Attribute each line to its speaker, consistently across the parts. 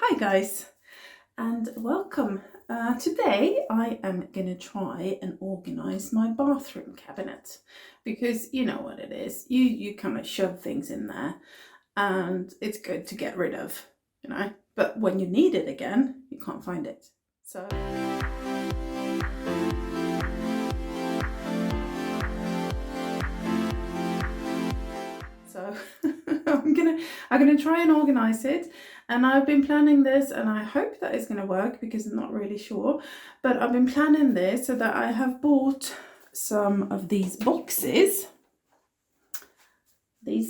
Speaker 1: Hi guys, and welcome. Today I am going to try and organize my bathroom cabinet because you know what it is. You kind of shove things in there and it's good to get rid of, but when you need it again, you can't find it. So I'm gonna try and organize it, and I've been planning this, and I hope that it's gonna work because I'm not really sure, but I've been planning this so that I have bought some of these boxes I'm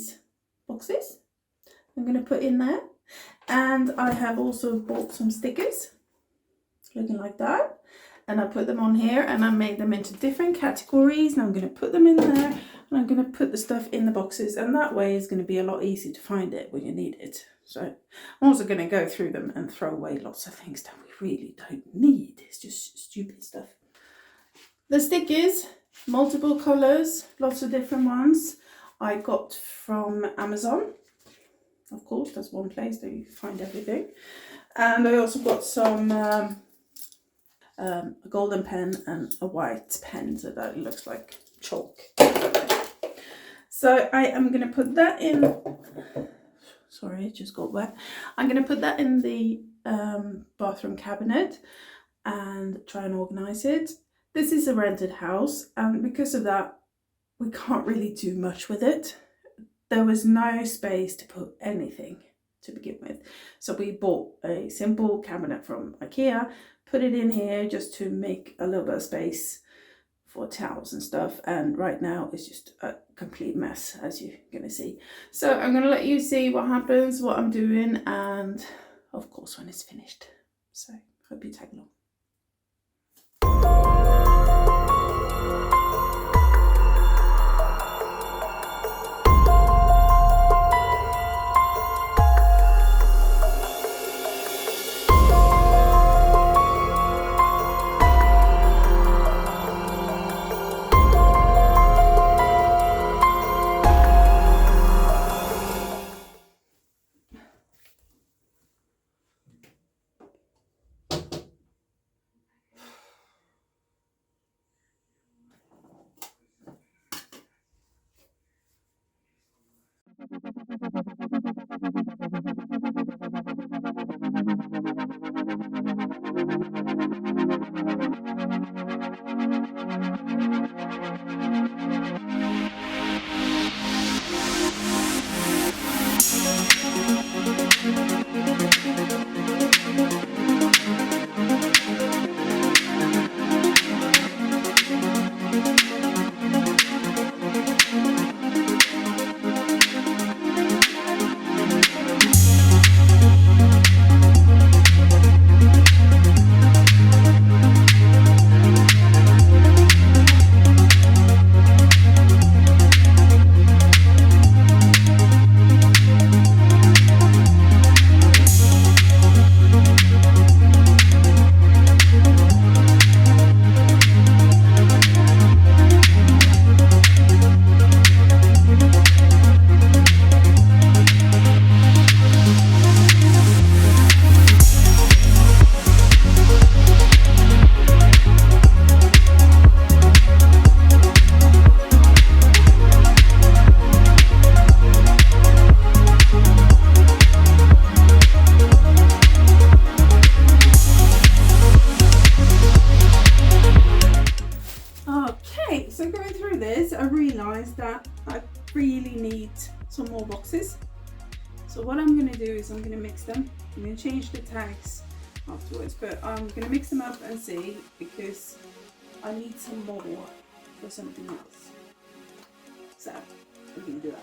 Speaker 1: gonna put in there, and I have also bought some stickers looking like that, and I put them on here, and I made them into different categories, and I'm going to put them in there, and I'm going to put the stuff in the boxes, and that way it's going to be a lot easier to find it when you need it. So I'm also going to go through them and throw away lots of things that we really don't need. It's just stupid stuff. The stickers, multiple colors, lots of different ones, I got from Amazon. Of course, that's one place that you find everything. And I also got some a golden pen and a white pen, so that it looks like chalk. So I am going to put that in, sorry, it just got wet. I'm going to put that in the bathroom cabinet and try and organize it. This is a rented house, and because of that, we can't really do much with it. There was no space to put anything to begin with, so we bought a simple cabinet from IKEA, put it in here just to make a little bit of space for towels and stuff, and right now it's just a complete mess, as you're gonna see. So I'm gonna let you see what happens, what I'm doing, and of course when it's finished. So hope you tag along. So going through this, I realized that I really need some more boxes. So what I'm going to do is I'm going to mix them. I'm going to change the tags afterwards, but I'm going to mix them up and see, because I need some more for something else. So we're going to do that.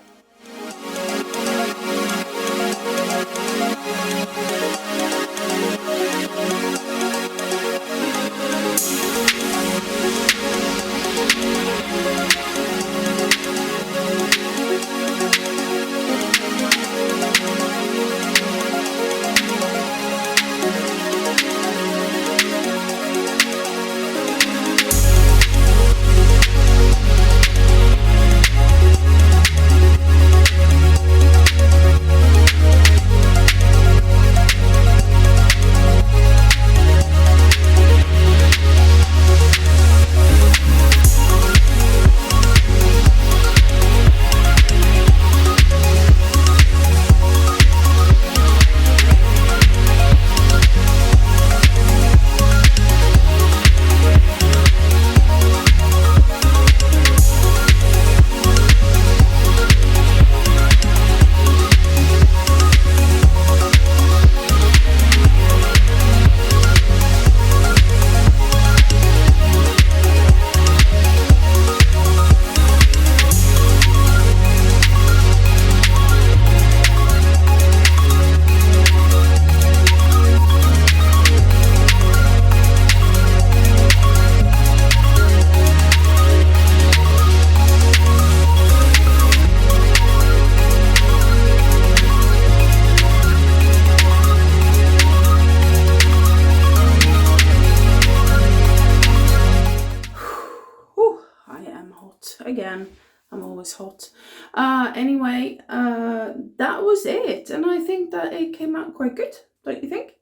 Speaker 1: again. I'm always hot. Anyway, that was it. And I think that it came out quite good, don't you think?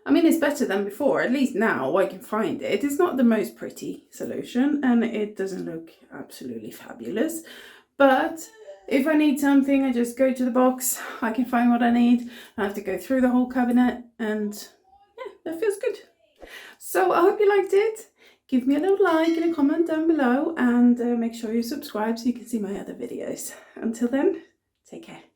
Speaker 1: I mean, it's better than before. At least now I can find it. It's not the most pretty solution and it doesn't look absolutely fabulous. But if I need something, I just go to the box. I can find what I need. I have to go through the whole cabinet and yeah, that feels good. So I hope you liked it. Give me a little like and a comment down below and make sure you subscribe so you can see my other videos. Until then, take care.